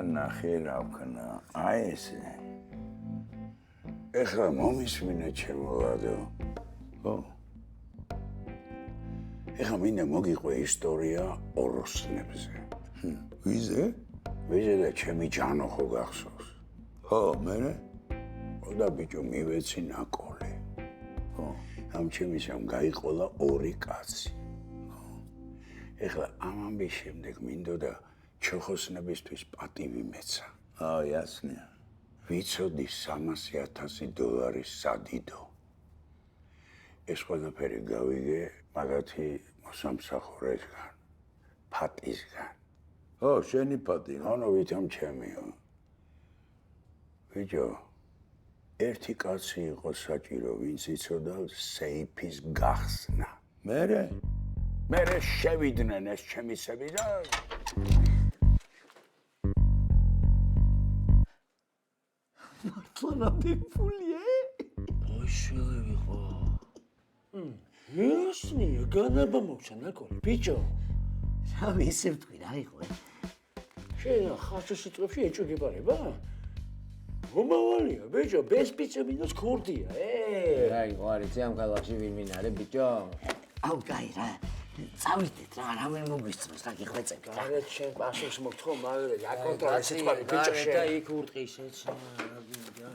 ნახე რა ვქნა, აი ესე. ეხლა მომისმინე ჩემო ლადო. ხო. ეხლა მინდა მოგიყვე ისტორია ოროსნებზე. ვიზე? ვიზე და ჩემი ჯანო ხო გახსოვს? ხო, მერე? და ბიჭო მივეცი ნაკოლი. ხო. ამ ჩემისამ გაიყოლა ორი კაცი. ხო. ეხლა ამ ამბის შემდეგ მინდოდა ჩოხოსნებისთვის პატივი მეცა. იასნია. ვიცოდი $300,000 სადიდო. ეს ყველაფერი გავიგე მაგათი მოსამსახურესგან, ფატისგან. ო, შენი ფატი. ანუ ვითომ ჩემიო. ბიჭო, ერთი კაცი იყო საჭირო, ვინც იცოდა სეიფის გახსნა. მერე შევიდნენ ეს ჩემისები და მართლა ნაბიფულია? ოშელები ხო. იასნია, განაბა მოგცა ნაკოლი, ბიჭო. რავი, ისე ვთქვი, რა იყო? შენ ხარჯო სიტყვებში ეჭვგებარება? მომავალია, ბიჭო, ბესპიცემინოს ქურდია, აი, ყარი, ამ ქალაქში ვინ მინარე, ბიჭო? აუ, კაი რა. წავიდეთ რა, რამე მოგვისწროს, რა გიხვეწები. გარეთ შენ პასუხს მოგთხოვ, მაგრამ აკონტროლე სიტყვები, ბიჭო, შენ. და იქ ურტყის ეცნა, რა გინდა.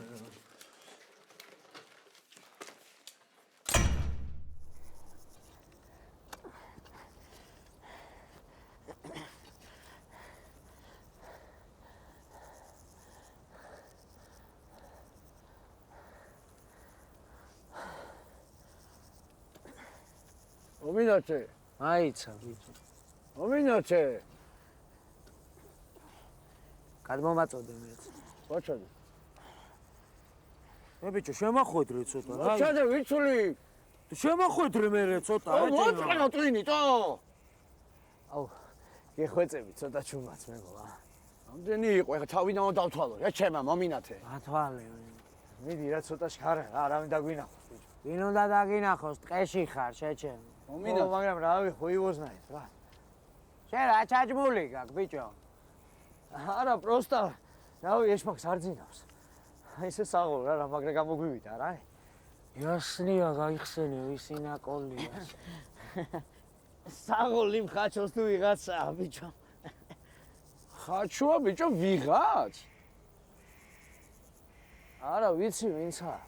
ომინაცე. აიცა, ბიჭო. ომინაცე. გადმომაწოდე მეც. ბოჩადე. ბიჭო, შემახვედრე ცოტა რა. ბოჩადე, ვიცული. შემახვედრე მე ცოტა. მოწყენა ტვინიტო. აუ, გიხვეწები ცოტა ჩუმაც მეგობრა. ამდენი იყო, ეხა თავიდან დავთვალო, რა ჩემა მომინათე. ათვალე. მიდი რა ცოტა შხარა, რა არავინ დაგვინახოს ბიჭო. ვინ უნდა დაგინახოს, ტყეში ხარ, შეჩემ. მომინათე. მაგრამ რავი, ხო ივოზნაით რა. შენ რა ჩაჯმული გაკ, ბიჭო? არა, პროსტა, რავი, ეშმაკს არ ძინავს. აი ესე საღოლ რა, რა მაგრა გამოგვივიდა რა. იასნია, გაიხსენე, ვისი ნაკოლია. საღოლი მხაჩოს თუ ვიღაცაა, ბიჭო. ხაჩოა ბიჭო, ვიღაც? არა, ვიცი ვინცაა.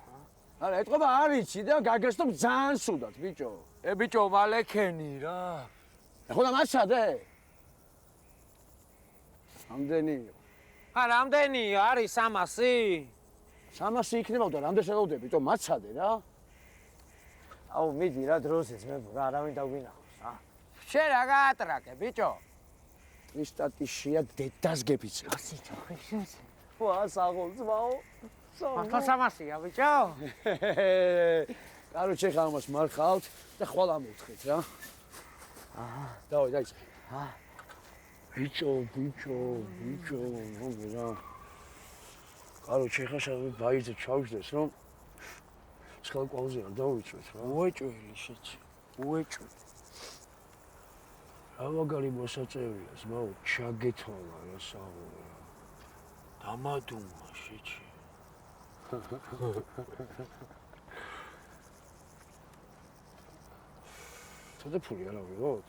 არა, ეთყობა არ იცი და გაგესტობ ძალიან სუდად, ბიჭო. ბიჭო, მალექენი რა. ეხლა და მასწადე? ამდენი იყო. რამდენი არის 300? 300 იქნება და რამდენ შეგავდები, ბიჭო, მასწადე რა. აუ, მიდი რა დროზე ძმებო, რა არავინ დაგვინახოს, რა. შენ რა გაატრაკე, ბიჭო? კრისტატიშია დედას გეფიცე. ასიჩო, ხეშენზე. ვა, საღოლ ძმაო. მართლა 300-ია, ბიჭო? კაროჩე ხა ამას მარხავთ და ხვალ ამოვთხეთ რა. დავაი, დაიწყე. ბიჭო, რა. კაროჩე ხა შევი ბაიზე ჩავშდეს, რომ ცხელ კვალზე არ დავიცვეთ რა. უეჭველი შეჩი. უეჭველი. რა მაგარი მოსაწევია, ზმაო, ჩაგეთვალა რა საღოლო. დამადუმა შეჩი. ცოტა ფული არა ვიღოთ?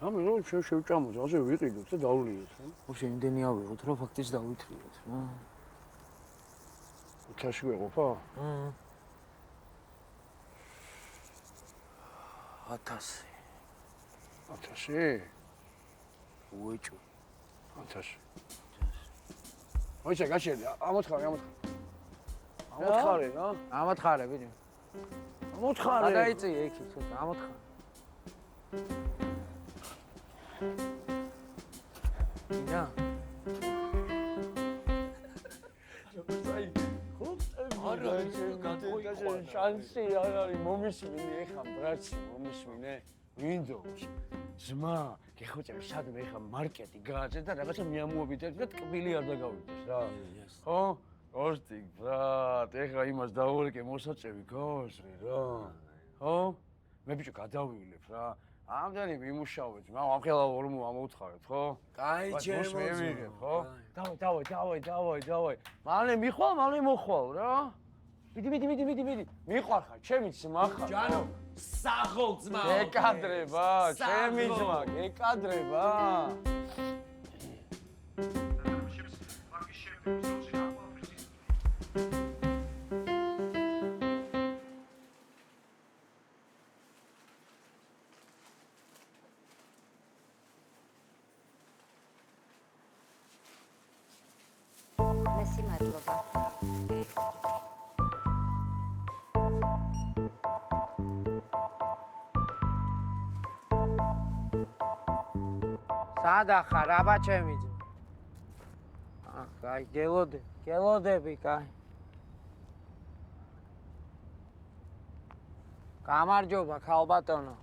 რამე რომ შევჭამოთ, ასე ვიყიდოთ და დავლიოთ, რა. უშე იმდენი ავიღოთ, რომ ფაქტიც დავითრიოთ, რა. 500 ვეყოფა? 1000. 1000? უეჭვ. 1000. მოიცა გაჩერდი, ამოთხარი. ამოთხარი რა. ამოთხარე, ბიჭო. ამოთხარი. გადაიწიე იქით, ცოტა, ამოთხარე. რა? შანსი არ არის მომისმინე ეხა ბრაცი მომისმინე Windows ზმა გეხოჭები სადმე ეხა მარკეტი გააძე და რაღაცა მიამოუბიდეთ და ტკბილი არ დაგავიდეს რა ხო ოსტი ბრატ ეხა იმას დაურეკე მოსაწევი გავაზრე რა ხო მე ბიჭო გადავივლებ რა ამდენი ვიმუშავე ძმა, ამხელა ორ მოვუთხარეთ, ხო? კაი ჩემო მივიღებ, ხო? დავай. მალე მიხვალ, მალე მოხვალ რა. მიდი. მიყარხარ, ჩემი ძმა ხარ. ჯანო, სახო ძმა. გეკადრება, ჩემი ძმა, გეკადრება. მესი მადლობა. სადახარ, აბა ჩემი ძმა. კაი, გელოდები, კაი. გამარჯობა, ქალბატონო.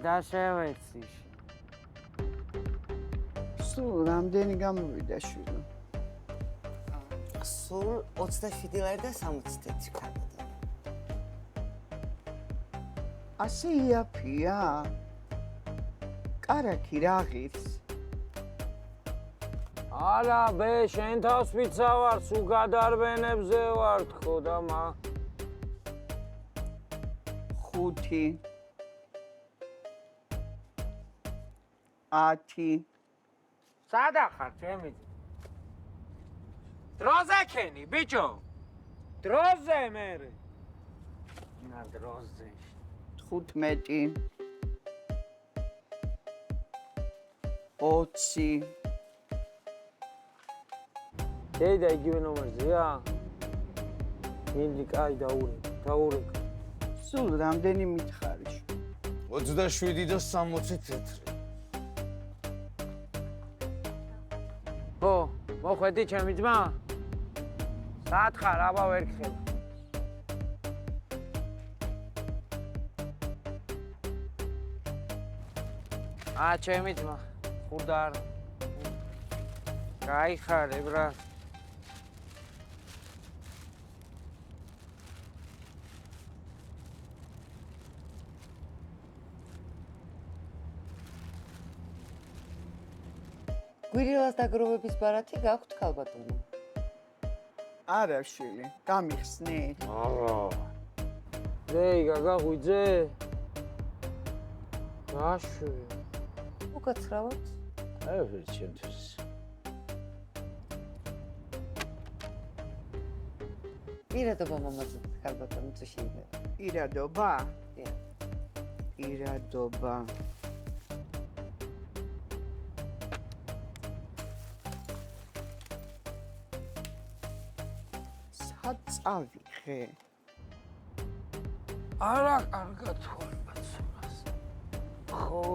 და შევეცი. სულ რამდენი გამოვიდა შვილო? სულ 27 ლარი და 61 ქარბატონო. ასე იაფია? კარაქი რა ღირს? არა, ბე, შენ თავს ვიცა ვარ, სულ გადარბენებზე ვარ თქო და მა. 5 10 სადახარ, ჩემი ძმა? დროზე ქენი, ბიჭო. დროზე მერე. ნა დროზე. 15 20 დედა იგივე ნომერზეა? მინდი კაი დაურეკ. სულ რამდენი მითხარი? 27 და 60 თეთრი. ო, მოხვედი ჩემი ძმა? სათხარ, აბა ვერ ხება. ჩემი ძმა, ხურდარ. გაიხარე, ბრა. გვირილას დაგროვების ბარათი გაქვთ ქალბატონო. არა შვილი, გამიხსნი? არა. ზეი გაგაღვიძე? გაშვი. უკაცრავად. აი ჩემთვის. პირადობა მამაძე ქალბატონო თუ შეიძლება. პირადობა? დიახ. პირადობა. წავიღე. არა, კარგად ხარ ბაცებას. ხო.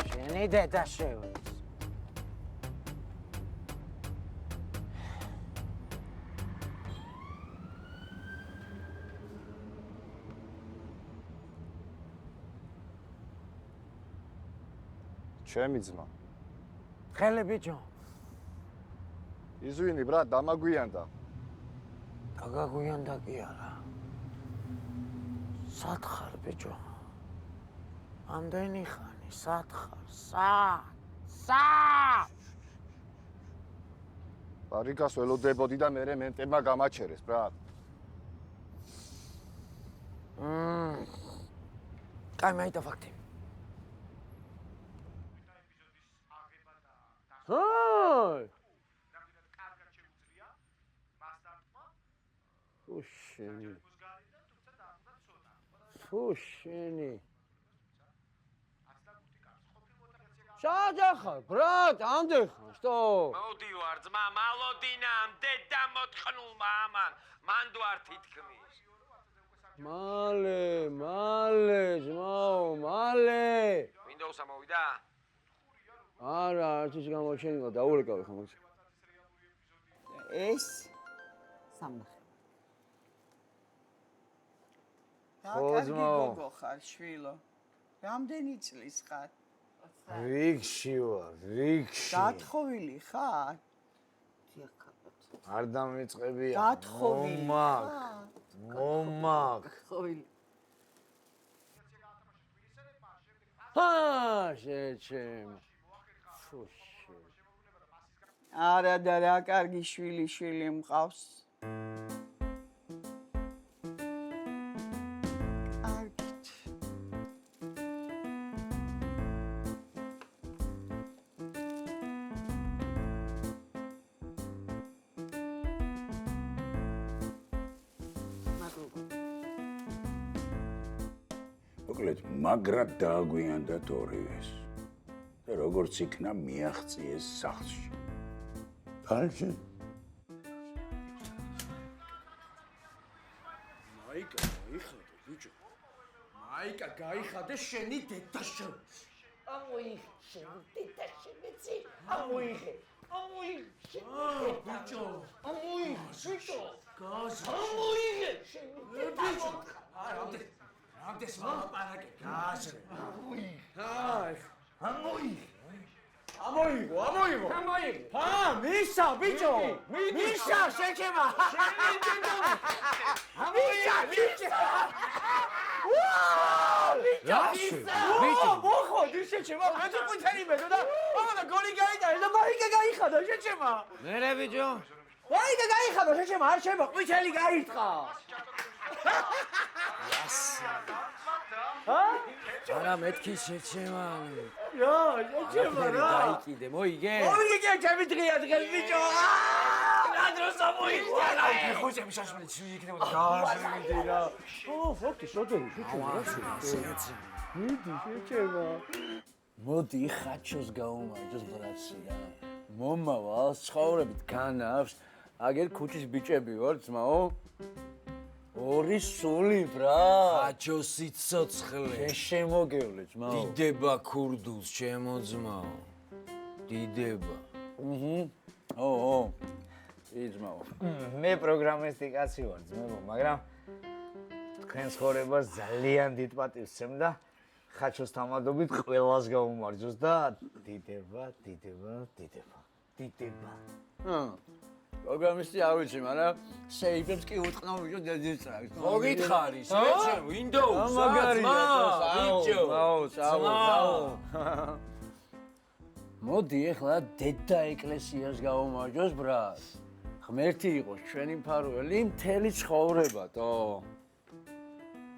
შენი დედა შევეც. ჩემი ძმა. ხელი ბიჭო. იზვინი ბრატ, დამაგვიანდა. დაგაგვიანდა კი არა. სათხარ ბიჭო. ამდენი ხანი სათხარ. სა. ბარიკას ველოდებოდი და მე მენტებმა გამაჩერეს, ბრატ. კაი, მაიტა ფაქტი. ჰაი! Слушай. Шадахар, брат, ამდეხარ, что? მოდივარ ძმა, მალოდინამ, დედა მოთხნულმა ამან, მანდ ვარ თითქმის. მალე, ძმაო, მალე. Windows-ა მოვიდა? არა, არც ის გამოჩენილა, დაურეკავი ხომ. ეს სამნახე. კარგი გოგო ხარ, შვილო. რამდენი წლის ხარ? რიგში ვარ, რიგში. გათხოვილი ხარ? არ დამიწყებია. გათხოვილი მომაკ. ხარ? მომაკ. ხოვილი. შეჩემ. არა და რა კარგი შვილი მყავს. კარგით. მოკლედ, მაგრად დააგვიანდა ორივეს. და როგორც იქნა მიაღწიეს სახლში. დალში მაიკა, გაიხადე, ბიჭო. მაიკა, გაიხადე შენი დედაშენ. ამოიღე შენი დედაშენიცი. ამოიღე. ამოიღე. ბიჭო. ამოიღე, ბიჭო. გაზი. ამოიღე შენი ბიჭო. რამდენს მოლაპარაკე, გაზი. ამოიღე. ამოიღე. მისა, ბიჭო. მისა, შეჩემა. ბიჭო, მოხოდი შეჩემა. მე თუ ყვითელი მედო და ამადა გოლი გაიტანე და მაიკა გაიხადა შეჩემა. მერე ბიჭო. მაიკა გაიხადა შეჩემა, არ შემა ყვითელი გაიტყა. არა მეთქი შეჩემა. რა, შეჩემა რა. დაიკიდე, მოიგე. მოიგე, ჩემი დღეა დღეს ბიჭო. რა დროს ამოიხდა. ხუჭები შაშმელი ცივი იქნებოდა. გააზრიდი რა. ფოქი შოდერი, შეჩემა. მოდი ხაჩოს გაუმარჯოს ბრაცი რა. მომავალ ცხოვრებით განავს. აგერ ქუჩის ბიჭები ვარ ძმაო. ორი სული ბრა. აჩო სიცოცხლე. შემოგევლე ძმაო. დიდება ქურდულს ჩემო ძმაო. დიდება. ო. იძმაო. მე პროგრამისტი კაცი ვარ ძმებო, მაგრამ თქვენ ცხოვრებას ძალიან დიდ პატივს ვცემ და ხაჩოს თამადობით ყველას გაუმარჯოს და დიდება. პროგრამისტი არ ვიცი, მაგრამ შეიფებს კი უთყნო ბიჭო დედის ტრაქს. მოგითხარი, შეჩე, Windows, მაგარია, ბიჭო. საო. მოდი ახლა დედა ეკლესიას გაუმარჯოს ბრას. ღმერთი იყოს ჩვენი მფარველი მთელი ცხოვრებათო.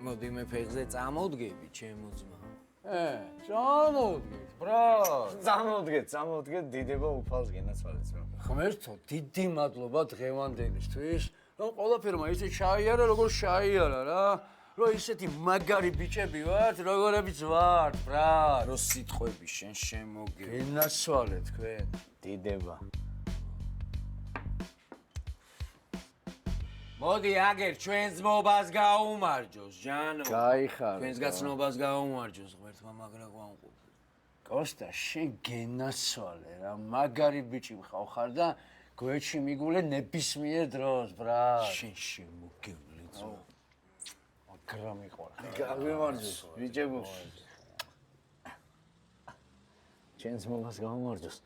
მოდი მე ფეხზე წამოვდგები, ჩემო ძმა. წამოვდგეთ ბრა. წამოვდგეთ, დიდება უფალს გენაცვალეთ ძმა. ღმერთო, დიდი მადლობა დღევანდელისთვის, რომ ყველაფერმა ისე ჩაიარა, როგორ ჩაიარა რა. რომ ისეთი მაგარი ბიჭები ვართ, როგორებიც ვართ, ბრა. რო სიტყვები შენ შემოგე. გენაცვალე თქვენ. დიდება. მოდი აგერ ჩვენს მობას გაუმარჯოს, ჯანო. გაიხარო. ჩვენს გაცნობას გაუმარჯოს, ღმერთმა მაგრა გვამყოფ. კოსტა, შენ გენაცვალე რა, მაგარი ბიჭი მხავ და გვერდში მიგულე ნებისმიერ დროს, ბრა. შენ შემოგევლე ძმა. მაგრა მიყვარხარ. გაგვიმარჯოს, ბიჭებო. ჩვენს მობას გაუმარჯოს.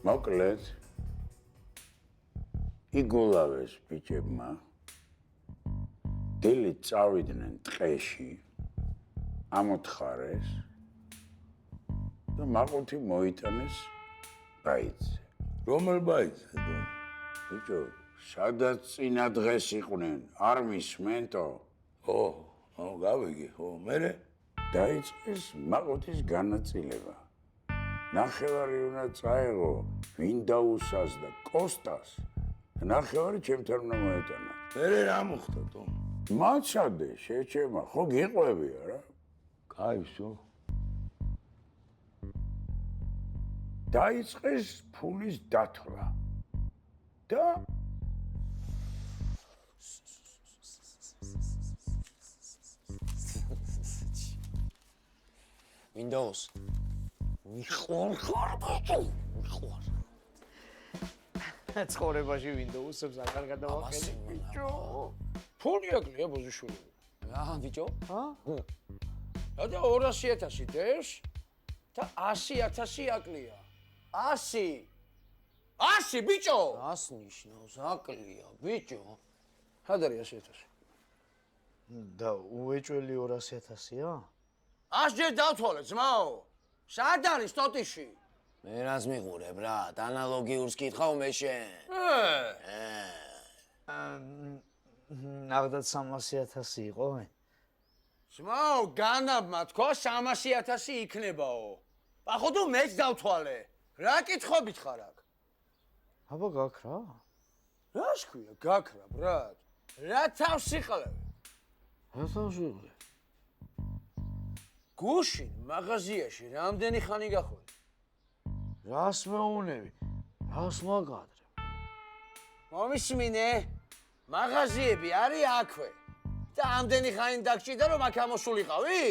მოკლედ იგულავეს ბიჭებმა დილით წავიდნენ ტყეში ამოთხარეს და მაყუთი მოიტანეს ბაიძზე. რომელ ბაიძზე? ბიჭო, სადაც წინა დღეს იყვნენ, არ მისმენთო? ხო, გავიგე, ხო, მერე დაიწყეს მაყუთის განაწილება. ნახევარი უნდა წაეღო ვინდაუსას და კოსტას. ნახევარი ჩემთან უნდა მოეტანა. მერე რა მოხდა, თო? მაცადე, შეჩემა, ხო გიყვები არა? კაი, всё. დაიწყეს ფულის დათვლა. და Windows. მიხوار ბიჭო, მიხوار. ცხოვრებაში Windows-ებს აღარ გადავახედე ბიჭო. ფული აკლია ბოზიშვილი. რა ბიჭო? ჰა? და 200.000 დევს და 100.000 აკლია. 100. 100 ბიჭო. 100 ნიშნავს აკლია ბიჭო. ხადარი 100.000. და უეჭველი 200.000-ია? 100 ჯერ დავთვალე ძმაო. სად არის ტოტიში? მე რას მიყურებ რა, ანალოგიურს კითხავ მე შენ. ნახდათ 300.000 იყო? ძმაო, განაბმა თქვა 300.000 იქნებაო. ახო თუ მეც დავთვალე. რა კითხობით ხარ აქ? აბა გაქრა? რა შქვია, გაქრა, ბრატ. რა თავს იყლები? რა თავს იყლები? გუშინ მაღაზიაში რამდენი ხანი გახვედი? რას მეუნები? რას მაგადრე? მომისმინე, მაღაზიები არის აქვე. და ამდენი ხანი დაგჭირდა რომ აქ ამოსულიყავი?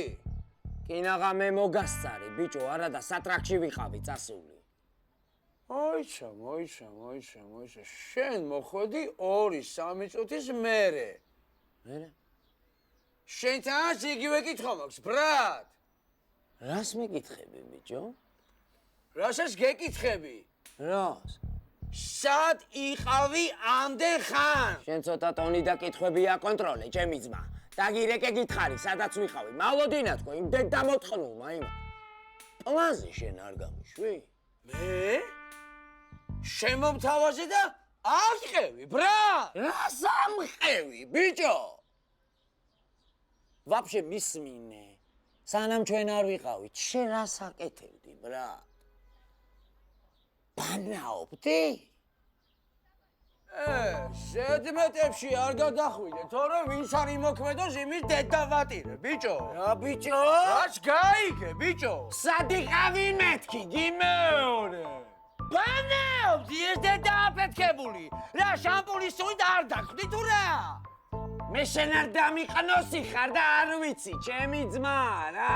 კინაღა მე მოგასწარი, ბიჭო, არა და სატრაქში ვიყავი წასული. მოიცა. შენ მოხვედი 2-3 წუთის მერე. მერე? შენთან იგივე კითხვა მაქვს, ბრატ. რას მეკითხები, ბიჭო? რასაც გეკითხები? რას? სად იყავი ამდენ ხან? შენ ცოტა ტონი და კითხვები აკონტროლე, ჩემი ძმა. დაგირეკე გითხარი, სადაც ვიყავი. მავლოდინა თქო, იმდენ დამოწყნულმა იმა. პლანზე შენ არ გამიშვი? მე? შემომთავაზე და აღყევი, ბრატ. რას ამყევი, ბიჭო? ვაფშე მისმინე. სანამ ჩვენ არ ვიყავით, შენ რას აკეთებდი, ბრატ? ბანაობდი? ზედმეტებში არ გადახვიდე, თორე ვინც არ იმოქმედოს, იმის დედავატირე, ბიჭო. რა ბიჭო? რაც გაიგე, ბიჭო. სად იყავი მეთქი, გიმეორე. ბანაობდი, ეს დედააფეთქებული. რა, შამპუნის სუნით არ დაგხვდი თუ რა? მე შენ არ დამიყნოსი ხარ და არ ვიცი, ჩემი ძმა, რა.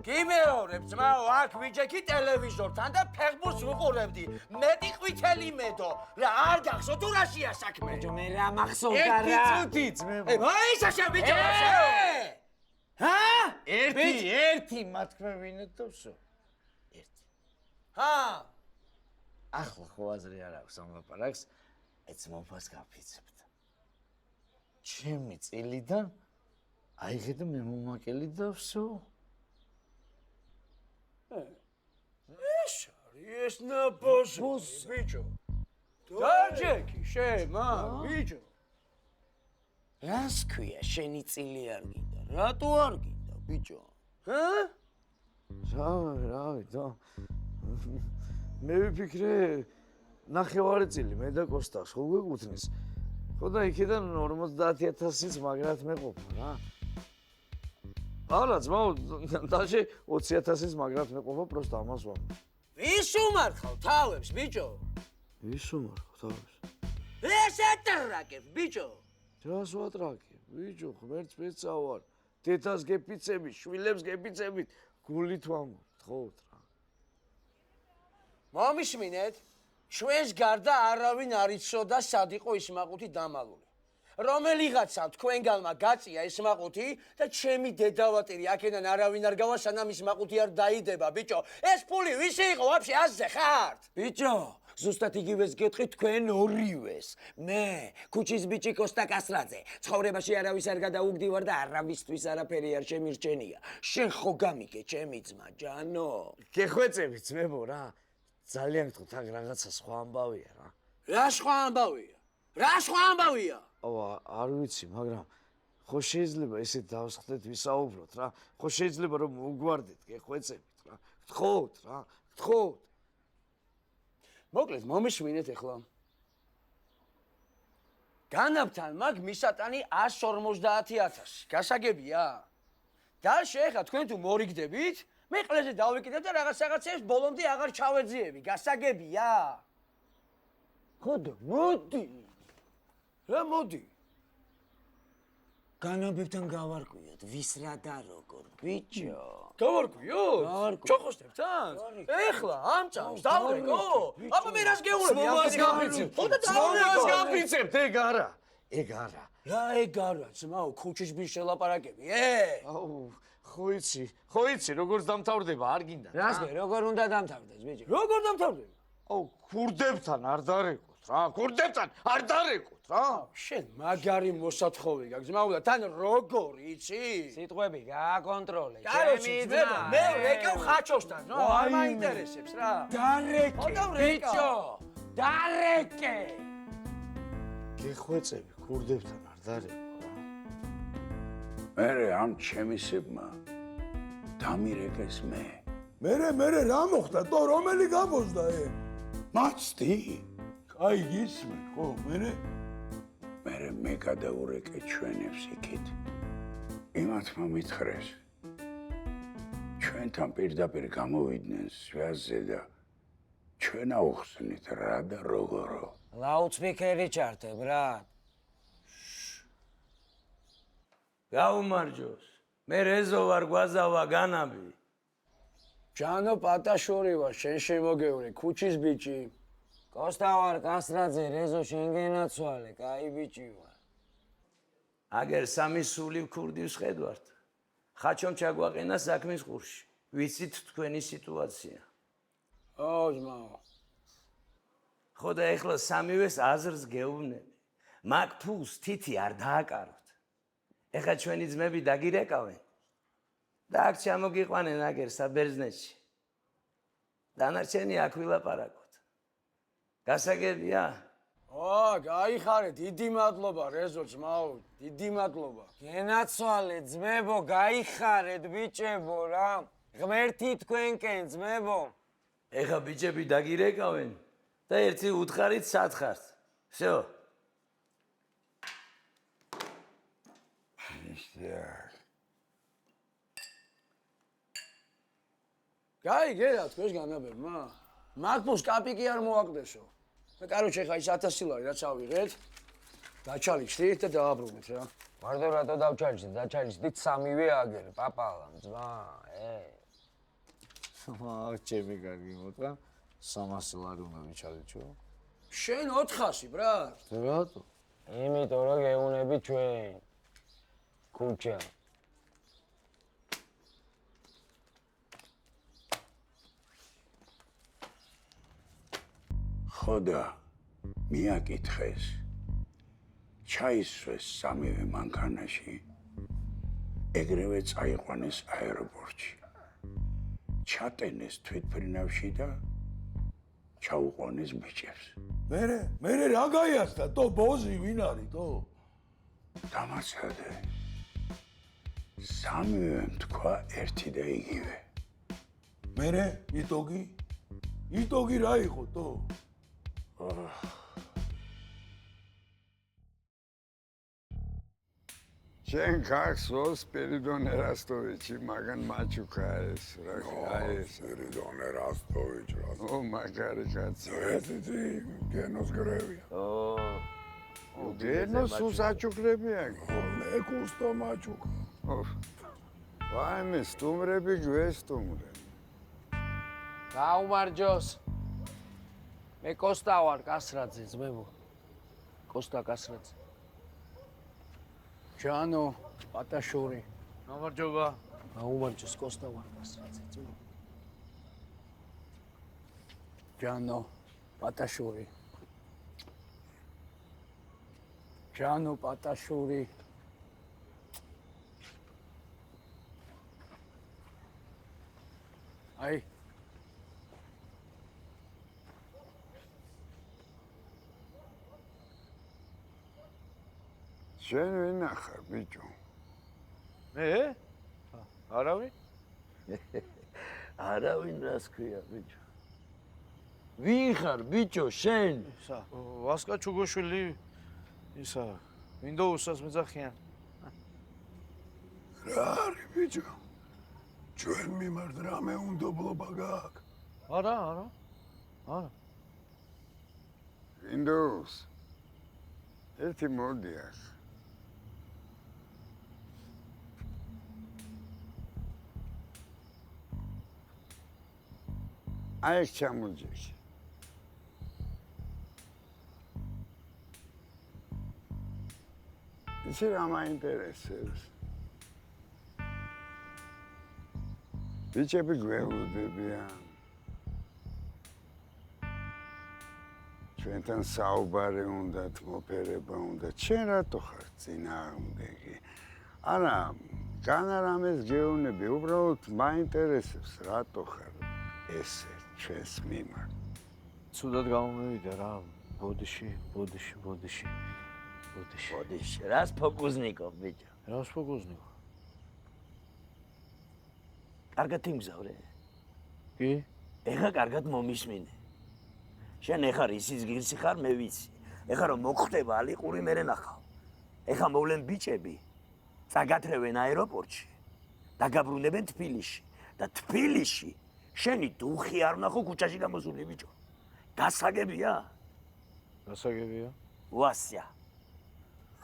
გიმეორებ, ძმაო, აქ ვიჯექი ტელევიზორთან და ფეხბურთს ვუყურებდი. მეტი ყვითელი მედო. რა, არ გახსოვ თუ რაშია საქმე? ბიჭო, მე რა მახსოვდა რა? 1 წუთი, ძმებო. მოიშაშა, ბიჭო, ჰა? ერთი მათქმევინეთ და всё. ერთი. ჰა? ახლა ხო აზრი არ აქვს ამ ლაპარაკს, ეც მომფას გაფიცებთ. ჩემი წილიდან აიღე და მე მომაკელი და всё. ეს ნაბოზი, ბიჭო. დაჯექი, შემა, ბიჭო. რას ქვია, შენი წილი არ გინდა? რატო არ გინდა, ბიჭო? ჰა? რავი, და მე ვიფიქრე ნახევარი წილი მე და კოსტას ხო გვეკუთვნის. ხო და იქიდან 50.000-იც მაგრად მეყოფა რა. არა, ძმაო, დაშე 20.000-იც მაგრად მეყოფა, პროსტა ამას ვამბობ. ვის უმარხავ თავებს, ბიჭო? ვის უმარხავ თავებს? ეს ატრაკებ, ბიჭო. რას ვატრაკებ, ბიჭო, ღმერთს მეწავარ. დედას გეფიცები, შვილებს გეფიცებით, გულით ვამბობთ, ხოვთ რა. მომისმინეთ, ჩვენს გარდა არავინ არ იცოდა სად იყო ის მაყუთი დამალული. რომელიღაცა თქვენგანმა გაწია ეს მაყუთი და ჩემი დედავატირი აქედან არავინ არ გავა სანამ ის მაყუთი არ დაიდება, ბიჭო. ეს ფული ვისი იყო ვაფშე აზზე ხართ? ბიჭო, ზუსტად იგივეს გეტყვით თქვენ ორივეს. მე, ქუჩის ბიჭი კოსტა კასრაძე, ცხოვრებაში არავის არ გადაუგდივარ და არავისთვის არაფერი არ შემირჩენია. შენ ხო გამიგე, ჩემი ძმა, ჯანო? გეხვეწები, ძმებო რა. ძალიან გთხოვთ, აქ რაღაცა სხვა ამბავია რა. რა სხვა ამბავია? რა სხვა ამბავია? არ ვიცი, მაგრამ ხო შეიძლება ესეთ დავსხდეთ ვისაუბროთ რა. ხო შეიძლება რომ მოგვარდეთ, გეხვეწებით რა. გთხოვთ რა, გთხოვთ. მოკლედ მომისმინეთ ახლა. განაბთან მაგ მისატანი 150.000. გასაგებია? და შეეხა თქვენ თუ მორიგდებით, მე ყლეზე დავიკიდებ და რაღაცებს ბოლომდე აღარ ჩავეძიები. გასაგებია? ხოდა მოდი. რა მოდი? განაბებთან გავარკვიოთ, ვის რა და როგორ, ბიჭო. გავარკვიოთ? ჩოხოსტებთან? ეხლა ამ წამს დავრეკო? აბა მე რას გეუბნები? სმობას გაფიცებ. ხოდა სმობას გაფიცებ, ეგ არა. ეგ არა. რა ეგ არა, ძმაო, ქუჩის ბიჭს შელაპარაკები, აუ, ხო იცი, როგორც დამთავრდება, არ გინდა. რას გე, როგორ უნდა დამთავრდეს, ბიჭო? როგორ დამთავრდება? აუ, ქურდებთან არ დარეკოთ რა, ქურდებთან არ დარეკოთ რა. შენ მაგარი მოსათხოვე გაქვს, ძმაო და თან როგორ იცი? სიტყვები გააკონტროლე. კაროჩი, მე რეკავ ხაჩოსთან, ნო, არ მაინტერესებს რა. დარეკე, ბიჭო, დარეკე. გეხვეწები, ქურდებთან არ დარეკო რა. მერე ამ ჩემისებმა დამირეკეს მე. მე რა მოხდა? თო რომელი გამოსდა ე? მაცდი. აი ისმე, ხო, მერე მე გადაურეკე ჩვენებს იქით. იმათმა მითხრეს. ჩვენთან პირდაპირ გამოვიდნენ სვიაზზე და ჩვენ აუხსნით რა და როგორო. ლაუდსპიკერი ჩართე, ბრატ. გაუმარჯოს. მე რეზო ვარ, გვაზავა განაბი. ჯანო პატაშორი ვარ, შენ შემოგევრე, ქუჩის ბიჭი. კოსტა ვარ, კასრაძე, რეზო შენ გენაცვალე, კაი ბიჭი ვარ. აგერ სამი სული ქურდივს ხედვართ. ხაჩომ ჩაგვაყენა საქმის ყურში. ვიცით თქვენი სიტუაცია. აუ, ძმაო. ხო და ეხლა სამივეს აზრს გეუბნები. მაგ ფულს თითი არ დააკაროთ. ეხლა ჩვენი ძმები დაგირეკავენ. და აქ ჩამოგიყვანენ აგერ საბერძნეთში. დანარჩენი აქ ვილაპარაკოთ. გასაგებია? გაიხარე, დიდი მადლობა, რეზო ძმაო, დიდი მადლობა. გენაცვალე, ძმებო, გაიხარეთ, ბიჭებო რა. ღმერთი თქვენკენ, ძმებო. ეხლა ბიჭები დაგირეკავენ და ერთი უთხარით სათხართ. всё. გაიგე რა თქვენს განაბებმა? მაგ-ფულს კაპიკი არ მოაკლდესო. და კაროჩე ხა ის 1000 ლარი რაც ავიღეთ, დაჩალიჩდით და დააბრუნეთ რა. მარტო რატო დავჩალიჩდით? დაჩალიჩდით სამივე აგერ, პაპალამ, ძმა, ჩემი კარგი მოტყვა 300 ლარი უნდა ვიჩალიჩო. შენ 400 ბრატ. რატო? იმიტომ რომ გეუნები ჩვენ. ქუჩა. ხოდა მიაკითხეს. ჩაისვეს სამივე მანქანაში. ეგრევე წაიყვანეს აეროპორტში. ჩატენეს თვითმფრინავში და ჩაუყვანეს ბიჭებს. მე რა გაიასდა? თო ბოზი ვინ არის თო? დამაცადე. სამივემ თქვა ერთი და იგივე. მე იტოგი რა იყო თო? შენ ქარსოს სპირიდონ ერასტოვიჩი მაგან მაჩუკა ეს რა ეს სპირიდონ ერასტოვიჩი რა ო მაგარი კაცი ესეთი გენოს გრევია გენოს უსაჩუქრებია მე კუსტო მაჩუკა ვაიმე სტუმრები გვესტუმრენ გაუმარჯოს. მე კოსტა ვარ, კასრაძე, ძმებო. კოსტა კასრაძე. ჯანო, პატაშორი. გამარჯობა. გაუმარჯოს, კოსტა ვარ, კასრაძე, ძმებო. ჯანო, პატაშორი. ჯანო, პატაშორი. აი შენ ვინ ახარ, ბიჭო? მე? არავინ? არავინ რას ქვია, ბიჭო? ვინ ხარ, ბიჭო, შენ? ვასკა ჩუგოშვილი ისა Windows-ას მეძახიან. რა არის, ბიჭო? ჩვენ მიმართ რამე უნდობლობა გაქვს? არა. Windows. ერთი მოდიახ. აი ჩამოჯეში. ისე რა მაინტერესებს? ბიჭები გველოდებიან. ჩვენთან საუბარი უნდათ, მოფერება უნდათ. შენ რატო ხარ წინააღმდეგი? არა, განა რამეს გეუბნები, უბრალოდ მაინტერესებს რატო ხარ ესე ჩვენს მიმართ. ცუდად გამომივიდა რა. ბოდიში. რას ფოკუსნიკოვ, ბიჭო? რას ფოკუსნიკო? კარგად იმგზავრე. კი? ეხა კარგად მომისმინე. შენ ეხარ ისის ღირსი ხარ, მე ვიცი. ეხა რომ მოგხვდება ალიყური მერე ნახავ. ეხა მოვლენ ბიჭები, წაგათრევენ აეროპორტში, დაგაბრუნებენ თბილისში და თბილისში შენი დუხი არ ვნახო ქუჩაში გამოსული ბიჭო. გასაგებია? გასაგებია? ვასია.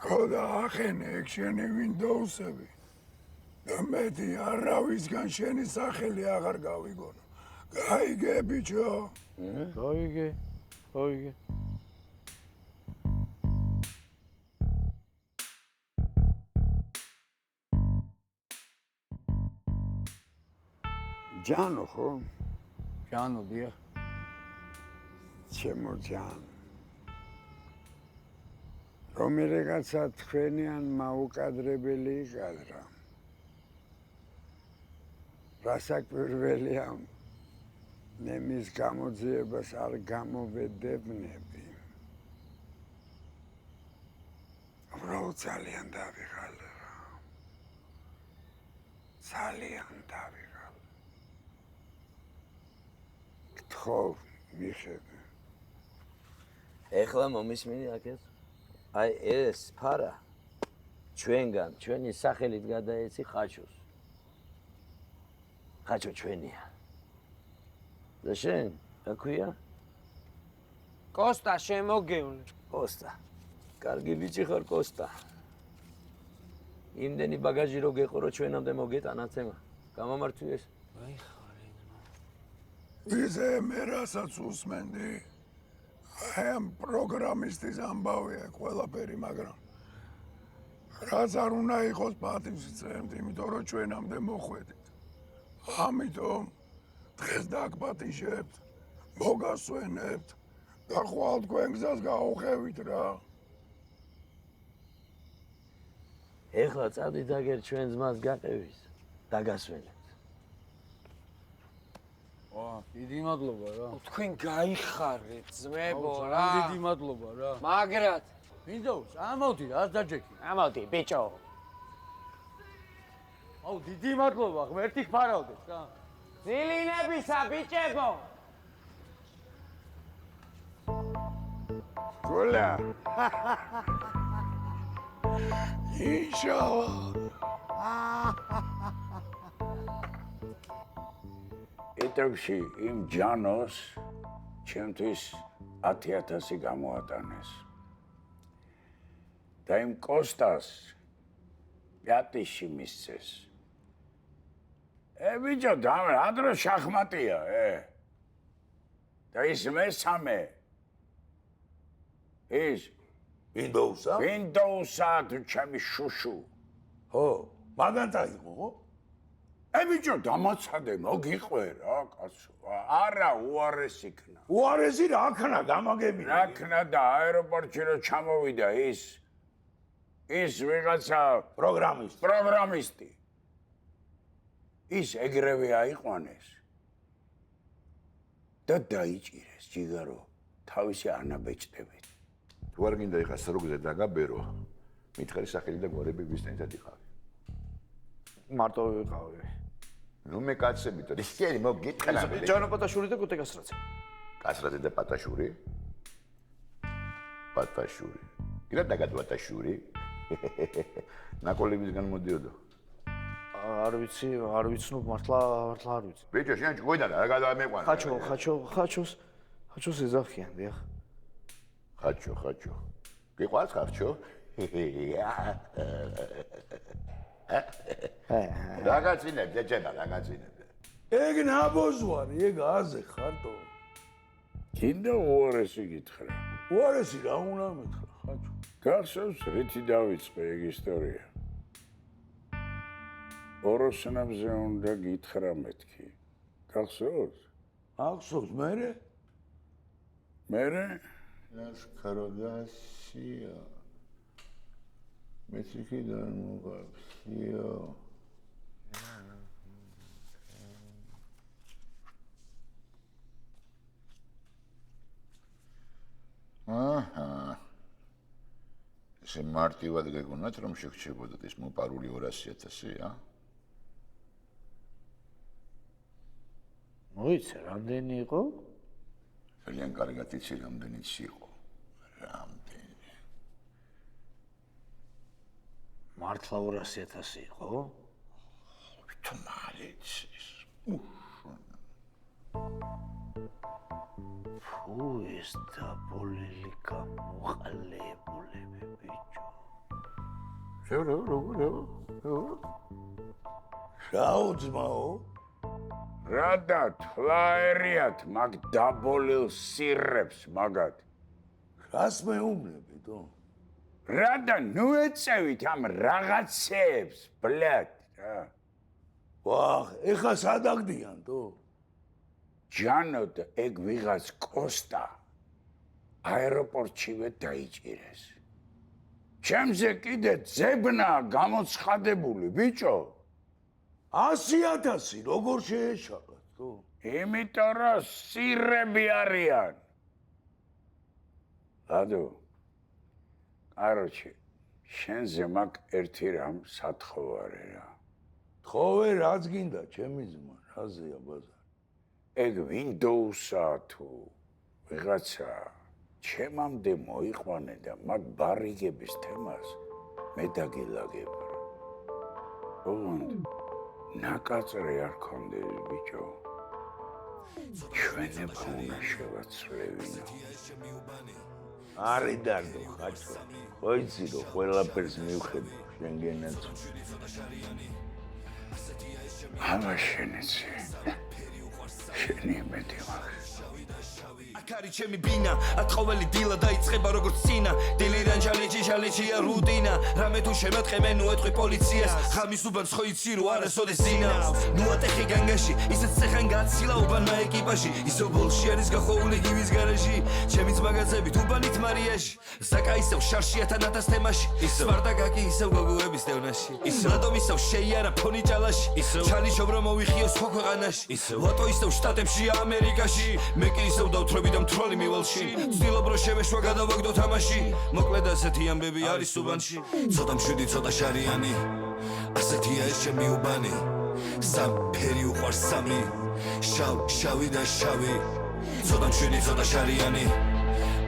ხო და ახენე ეგ შენი Windows-ები. და მეტი არავისგან შენი სახელი აღარ გავიგონო. გაიგე, ბიჭო? გაიგე. ჯანო ხო? ჯანო, დიახ. ჩემო ჯანო. რომელიღაცა თქვენიან მაუკადრებელი იყადრა. რასაკვირველია, მე მის გამოძიებას არ გამოვედევნები. უბრალოდ ძალიან დავიღალე რა. ძალიან დავიღალე. გთხოვ, მიხედე. ეხლა მომისმინე აქეთ. აი ეს ფარა ჩვენგან, ჩვენი სახელით გადაეცი ხაჩოს. ხაჩო ჩვენია. და შენ, რა ქვია? კოსტა შემოგევნე. კოსტა. კარგი ბიჭი ხარ, კოსტა. იმდენი ბაგაჟი რო გეყო, რომ ჩვენამდე მოგეტანაცემა. გამომართვი ეს. აი ხარე ძმა. ვიზე მე რასაც უსმენდი? აი ამ პროგრამისტის ამბავია ყველაფერი, მაგრამ რაც არ უნდა იყოს პატივს ვცემთ, იმიტომ რომ ჩვენამდე მოხვედით. ამიტომ დღეს დაგპატიჟებთ, მოგასვენებთ და ხვალ თქვენ გზას გაუხევით რა. ეხლა წავდით აგერ ჩვენ ძმას გაყევის, დაგასვენებთ. დიდი მადლობა რა. თქვენ გაიხარეთ ძმებო რა. დიდი მადლობა რა. მაგრად. Windows, ამოდი რა დაჯექი. ამოდი ბიჭო. აუ დიდი მადლობა, ღმერთი გფარავდეს რა. დილინებისა ბიჭებო. გოლა. ინშალლა. ეთერში იმ ჯანოს ჩემთვის 10,000 გამოატანეს. და იმ კოსტას პატიში მისცეს. ბიჭო, რა დრო შახმატია, და ის მესამე. ის Windows-ა? Windows-ა თუ ჩემი შუშუ. ხო, მაგანტა იყო, ხო? ბიჭო, დამაცადე, მოგიყვე რა, კაცო. არა, უარეს იქნა. უარესი რა ქნა, გამაგები. რა ქნა და აეროპორტში რო ჩამოვიდა ის ვიღაცა პროგრამისტი. ის ეგრევე აიყვანეს. და დაიჭირეს ჯიგარო თავისი ანაბეჭდებით. თუ არ გინდა ეხა სროგზე დაგაბერო, მითხარი სახელი და გვარები ვისთანაც იყავი. მარტო ვიყავი. ნუ მე კაცები და ისეთი მოგიტყნა. ჯანო პატაშური და კუტე კასრაძე. კასრაძე და პატაშური. პატაშური. ირა დაგად პატაშური. ნაკოლებისგან მოდიოდო. არ ვიცნობ მართლა არ ვიცი. ბიჭო, შენ ჭკუიდან რა გადამეყვანა? ხაჩოს ეძახიან, დიახ. ხაჩო. გიყვარს ხაჩო? რაგაცინებ, ჯეჯება, რაგაცინებ. ეგ ნაბოზვარი, ეგ აზე ხარტო. კიდე უარესი გითხრა. უარესი რა უნდა მითხრა, ხაჩო. გახსოვს, რითი დავიწყე ეგ ისტორია? ოროსნაბზე უნდა გითხრა მეთქი. გახსოვს? ახსოვს მერე? მერე? ლაშქროდასია. მეციქიდან მოყავსიო. აჰა. ესე მარტივად გეგონათ რომ შეგჩებოდეთ ის მოპარული 200,000, ა? მოიცა, რამდენი იყო? ძალიან კარგად იცი რამდენიც იყო. რამდენი. მართლა 200,000 იყო? თუმარიც. ფუ ეს დაბოლილი გამოყალებულები ბიჭო. როგორ? შაო ძმაო? რადა თლაერიათ მაგ დაბოლილ სირებს მაგად. რას მეუბნებიდო? რადა ნუ ეწევით ამ რაღაცებს, ბლად, რა. ვახ, ეხა სადაგდიანტო? ჯანოდ ეგ ვიღაც კოსტა აეროპორტშივე დაიჭირეს. ჩემზე კიდე ძებნა გამოცხადებული, ბიჭო. 100,000 როგორ შეეშალათ, თო? იმიტომ რომ სირები არიან. ლადო. კაროჩე, შენზე მაგ ერთი რამ სათხოვარი რა. თხოვე რაც გინდა, ჩემი ძმა, რაზეა ბაზარი? ეგ Windows-ა თუ ვიღაცა ჩემამდე მოიყვანე და მაგ ბარიგების თემას მე დაგილაგებარ. ოღონდ ნაკაწრე არ ქონდეს ბიჭო. ჩვენებო უნდა შევაცვლევინო. არი დარდო ხაჩო. ხოიცი რომ ყველაფერს მივხედო შენგენაც. ამა შენეცი. შენი მეტი მაქვს. აქარი ჩემი ბინა, ათხოველი დილა დაიწყება როგორც წინა. დილიდან ჟალეჩია რუტინა. რამე თუ შემატყე ნუ ეთყვი პოლიციას. ხამის უბანს ხო იცი რომ არასოდეს ზინავს. ნუ ატეხი განგაში, ისეც ცეხან გაცილა უბანმა ეკიპაჟი. ისო ბოლში არის გახოვული გივის გარაჟი. ჩემი ძმაგაცებით უბანით მარიაში. ზაკა ისევ შარშია თანათას თემაში. სპარტაკაკი ისევ გოგოების დევნაში. ლადომ ისევ შეიარა ფონი ჭალაში. ჩალი შობრა მოვიხიო სხვა ქვეყანაში. ლოტო ისევ შტატებში ამერიკაში. მე კი ისევ დავთრები და მთვრალი მივალში. ვცდილობ რომ შევეშვა გადავაგდო თამაში. მოკლედ ასეთი ამბები არის უბანში. ცოტა მშვიდი, ცოტა შარიანი. ასეთია ეს ჩემი უბანი. სამფერი უყვარს სამი. შავი და შავი. ცოტა მშვიდი, ცოტა შარიანი.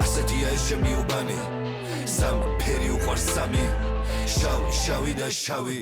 ასეთია ეს ჩემი უბანი. სამფერი უყვარს სამი. შავი და შავი.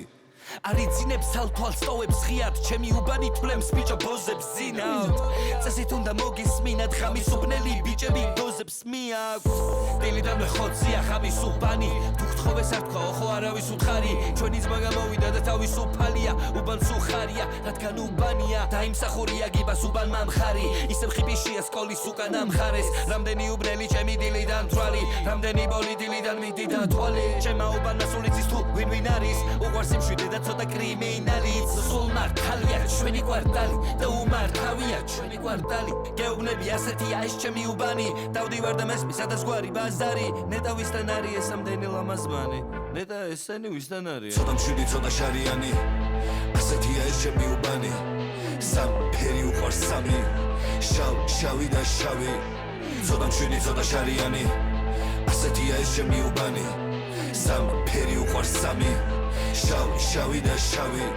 არიცინებს ალთვალ სტოვებს ღიად ჩემი უბანი თვლემს ბიჭო ბოზებს ზინავთ წესით უნდა მოგისმინათ ხამის უბნელი ბიჭები დოზებს მიაქვს დილიდან ხოცია ხამის უბანი თუ გთხოვეს არ თქვა ხო არავის უთხარი ჩვენი ძმა გამოვიდა და თავის უფალია უბანს უხარია რადგან უბანია დაიმსახურია გიბას უბანმა მხარი ისევ ხიპიშია სკოლის უკან ამხარეს რამდენი უბნელი ჩემი დილიდან თვალი რამდენი ბოლი დილიდან მიდი და თვალი ჩემა უბანა სულიცის თუ ვინ არის უყვარს იმშვიდე და ცოტა კრიმინალიც სულ მართალია ჩვენი კვარტალი და უმართავია ჩვენი კვარტალი გეუბნები ასეთია ეს ჩემი უბანი დავდივარ და მესმის სადაც გვარი ბაზარი ნეტა ვისთან არის ეს ამდენი ლამაზმანი ნეტა ესენი ვისთან არის ცოტა მშვიდი ცოტა შარიანი ასეთია ეს ჩემი უბანი სამფერი უყვარს სამი შავი და შავი ცოტა მშვიდი ცოტა შარიანი ასეთია ეს ჩემი უბანი სამი ფერი უყვარს სამი შავი და შავი